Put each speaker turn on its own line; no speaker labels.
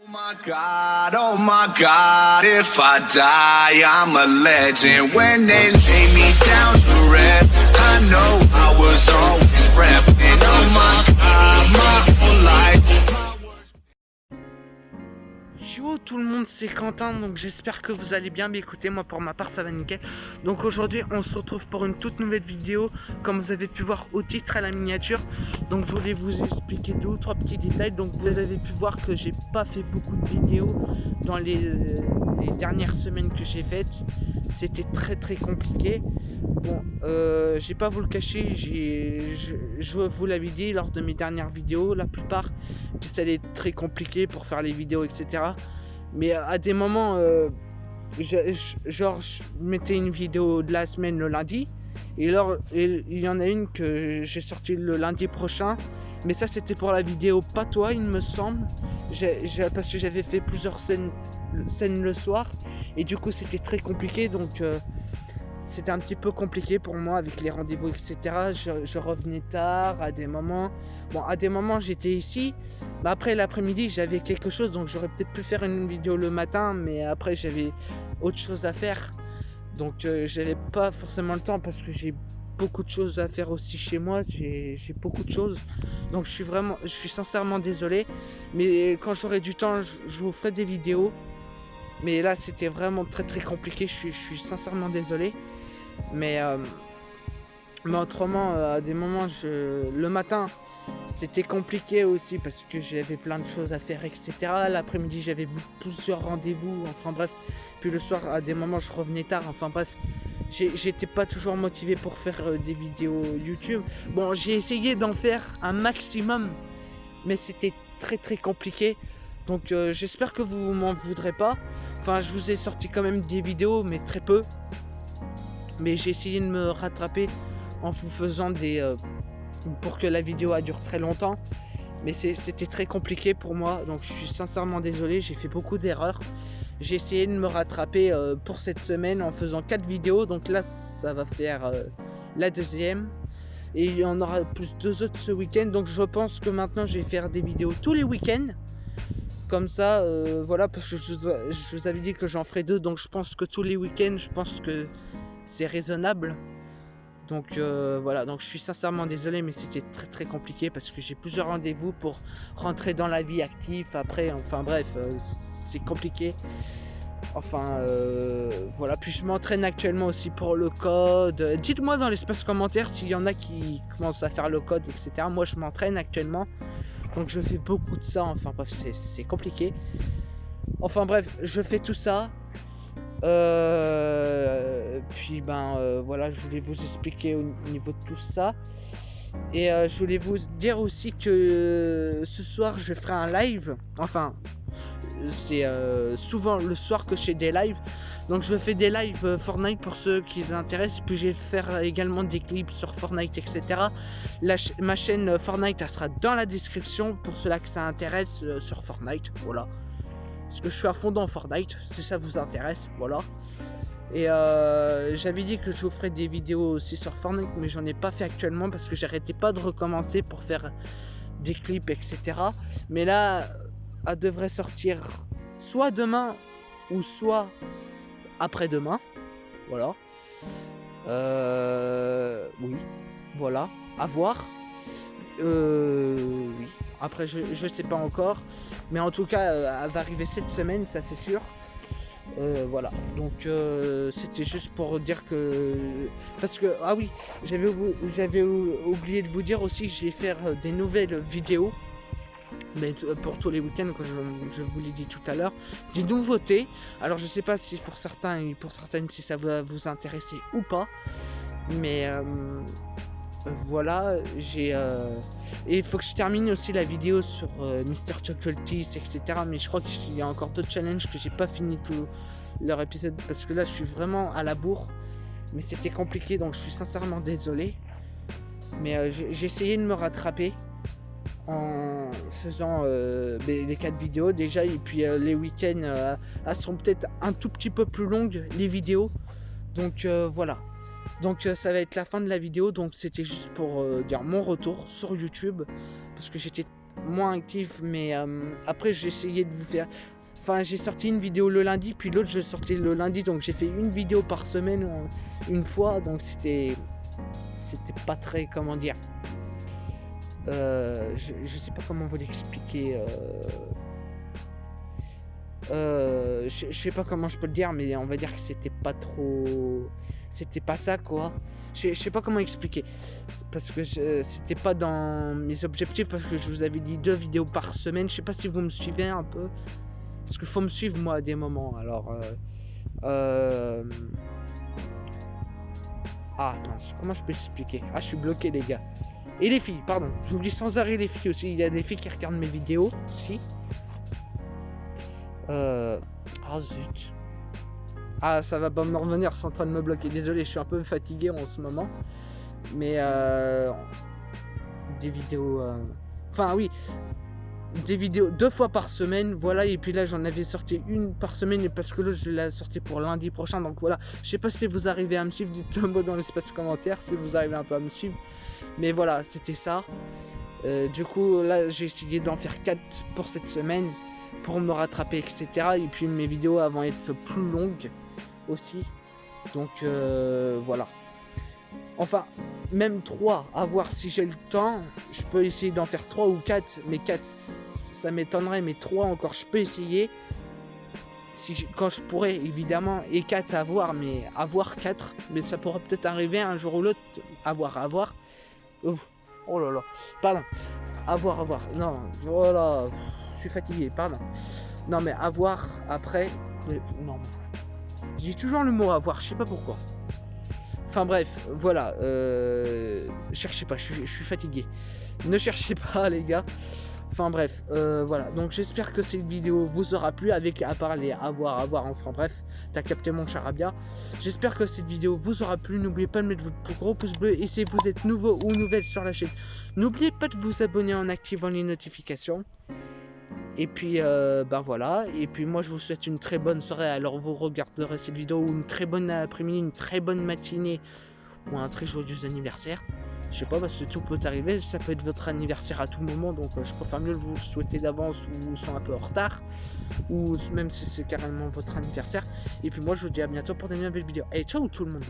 Oh my God, if I die, I'm a legend. When they lay me down to rest, I know I was always repping. Oh my God, my whole life.
Yo tout le monde, c'est Quentin, donc j'espère que vous allez bien. Mais écoutez, moi pour ma part ça va nickel. Donc aujourd'hui on se retrouve pour une toute nouvelle vidéo, comme vous avez pu voir au titre à la miniature. Donc je voulais vous expliquer 2 ou 3 petits détails. Donc vous avez pu voir que j'ai pas fait beaucoup de vidéos dans les dernières semaines que j'ai faites. C'était très compliqué. Bon, j'ai pas vous le cacher, je vous l'avais dit lors de mes dernières vidéos, la plupart que ça allait être très compliqué pour faire les vidéos, etc. Mais à des moments, je mettais une vidéo de la semaine le lundi, et alors il y en a une que j'ai sortie le lundi prochain, mais ça c'était pour la vidéo patois il me semble, parce que j'avais fait plusieurs scènes le soir, et du coup c'était très compliqué, donc c'était un petit peu compliqué pour moi avec les rendez-vous, etc. Je revenais tard à des moments. Bon, à des moments j'étais ici, mais après l'après-midi j'avais quelque chose, donc j'aurais peut-être pu faire une vidéo le matin, mais après j'avais autre chose à faire. Donc j'avais pas forcément le temps parce que j'ai beaucoup de choses à faire aussi chez moi, j'ai beaucoup de choses. Donc je suis sincèrement désolé, mais quand j'aurai du temps, je vous ferai des vidéos. Mais là c'était vraiment très compliqué, je suis sincèrement désolé. Mais autrement, à des moments, le matin, c'était compliqué aussi parce que j'avais plein de choses à faire, etc. L'après-midi, j'avais plusieurs rendez-vous, enfin bref. Puis le soir, à des moments, je revenais tard, enfin bref. J'étais pas toujours motivé pour faire des vidéos YouTube. Bon, j'ai essayé d'en faire un maximum, mais c'était très compliqué. Donc j'espère que vous m'en voudrez pas. Enfin, je vous ai sorti quand même des vidéos, mais très peu. Mais j'ai essayé de me rattraper en vous faisant pour que la vidéo dure très longtemps. Mais c'était très compliqué pour moi, donc je suis sincèrement désolé, j'ai fait beaucoup d'erreurs. J'ai essayé de me rattraper pour cette semaine en faisant 4 vidéos, donc là ça va faire la deuxième. Et il y en aura plus 2 autres ce week-end, donc je pense que maintenant je vais faire des vidéos tous les week-ends. Comme ça, voilà, parce que je vous avais dit que j'en ferai 2, donc je pense que tous les week-ends, je pense que c'est raisonnable. Donc voilà, donc je suis sincèrement désolé, mais c'était très compliqué parce que j'ai plusieurs rendez-vous pour rentrer dans la vie active après, enfin bref, c'est compliqué. Enfin voilà, puis je m'entraîne actuellement aussi pour le code. Dites-moi dans l'espace commentaire s'il y en a qui commencent à faire le code, etc. Moi je m'entraîne actuellement, donc je fais beaucoup de ça, enfin bref, c'est compliqué. Enfin bref, je fais tout ça. Puis voilà, je voulais vous expliquer au niveau de tout ça. Et je voulais vous dire aussi que ce soir je ferai un live. Enfin, c'est souvent le soir que je fais des lives. Donc je fais des lives Fortnite pour ceux qui les intéressent. Puis je vais faire également des clips sur Fortnite, etc. Ma chaîne Fortnite, elle sera dans la description pour ceux-là que ça intéresse sur Fortnite. Voilà. Parce que je suis à fond dans Fortnite, si ça vous intéresse, voilà. Et j'avais dit que je vous ferais des vidéos aussi sur Fortnite, mais j'en ai pas fait actuellement parce que j'arrêtais pas de recommencer pour faire des clips, etc. Mais là, elle devrait sortir soit demain ou soit après-demain, voilà. Oui, voilà, à voir. Oui. Après je sais pas encore, mais en tout cas elle va arriver cette semaine, ça c'est sûr. Voilà, donc c'était juste pour dire que, parce que ah oui, j'avais oublié de vous dire aussi, je vais faire des nouvelles vidéos, mais pour tous les week-ends, comme je vous l'ai dit tout à l'heure, des nouveautés. Alors je sais pas si pour certains et pour certaines si ça va vous intéresser ou pas, mais voilà, et il faut que je termine aussi la vidéo sur Mr. Chocolatice, etc. Mais je crois qu'il y a encore d'autres challenges que j'ai pas fini tout leur épisode parce que là je suis vraiment à la bourre. Mais c'était compliqué, donc je suis sincèrement désolé. Mais j'ai essayé de me rattraper en faisant les 4 vidéos déjà. Et puis les week-ends elles seront peut-être un tout petit peu plus longues, les vidéos. Donc voilà. Donc ça va être la fin de la vidéo, donc c'était juste pour dire mon retour sur YouTube, parce que j'étais moins actif, mais après j'ai essayé de vous faire... Enfin, j'ai sorti une vidéo le lundi, puis l'autre je sortais le lundi, donc j'ai fait une vidéo par semaine une fois, donc c'était pas très, comment dire, je sais pas comment vous l'expliquer, je sais pas comment je peux le dire, mais on va dire que c'était pas ça quoi. Je sais pas comment expliquer, parce que c'était pas dans mes objectifs, parce que je vous avais dit 2 vidéos par semaine. Je sais pas si vous me suivez un peu, parce qu'il faut me suivre moi à des moments. Alors ah mince, comment je peux expliquer? Ah, je suis bloqué les gars. Et les filles, pardon, j'oublie sans arrêt les filles aussi. Il y a des filles qui regardent mes vidéos aussi. Ah zut. Ah, ça va pas me revenir, c'est en train de me bloquer. Désolé, je suis un peu fatigué en ce moment. Mais des vidéos... Enfin oui, des vidéos 2 fois par semaine, voilà. Et puis là, j'en avais sorti une par semaine, parce que l'autre, je l'ai sorti pour lundi prochain. Donc voilà, je sais pas si vous arrivez à me suivre. Dites-le moi dans l'espace commentaire si vous arrivez un peu à me suivre. Mais voilà, c'était ça. Du coup, là, j'ai essayé d'en faire 4 pour cette semaine, pour me rattraper, etc. Et puis mes vidéos vont être plus longues aussi. Donc voilà. Enfin, même 3, à voir si j'ai le temps. Je peux essayer d'en faire 3 ou 4. Mais 4, ça m'étonnerait. Mais 3 encore, je peux essayer. Quand je pourrais, évidemment. Et 4 à voir. Mais à voir 4. Mais ça pourra peut-être arriver un jour ou l'autre. À voir. Oh là là. Pardon. À voir. Non, voilà. Je suis fatigué, pardon. Non, mais à voir après. Non. Je dis toujours le mot à voir, je sais pas pourquoi. Enfin bref, voilà. Cherchez pas, je suis fatigué. Ne cherchez pas, les gars. Enfin bref, voilà. Donc j'espère que cette vidéo vous aura plu, à part les à voir. Enfin bref, t'as capté mon charabia. J'espère que cette vidéo vous aura plu. N'oubliez pas de mettre votre plus gros pouce bleu. Et si vous êtes nouveau ou nouvelle sur la chaîne, n'oubliez pas de vous abonner en activant les notifications. Et puis ben voilà. Et puis moi je vous souhaite une très bonne soirée. Alors vous regarderez cette vidéo, ou une très bonne après-midi, une très bonne matinée, ou un très joyeux anniversaire. Je sais pas, parce que tout peut arriver. Ça peut être votre anniversaire à tout moment. Donc je préfère mieux vous le souhaiter d'avance, ou sont un peu en retard, ou même si c'est carrément votre anniversaire. Et puis moi je vous dis à bientôt pour de nouvelles vidéos. Et ciao tout le monde.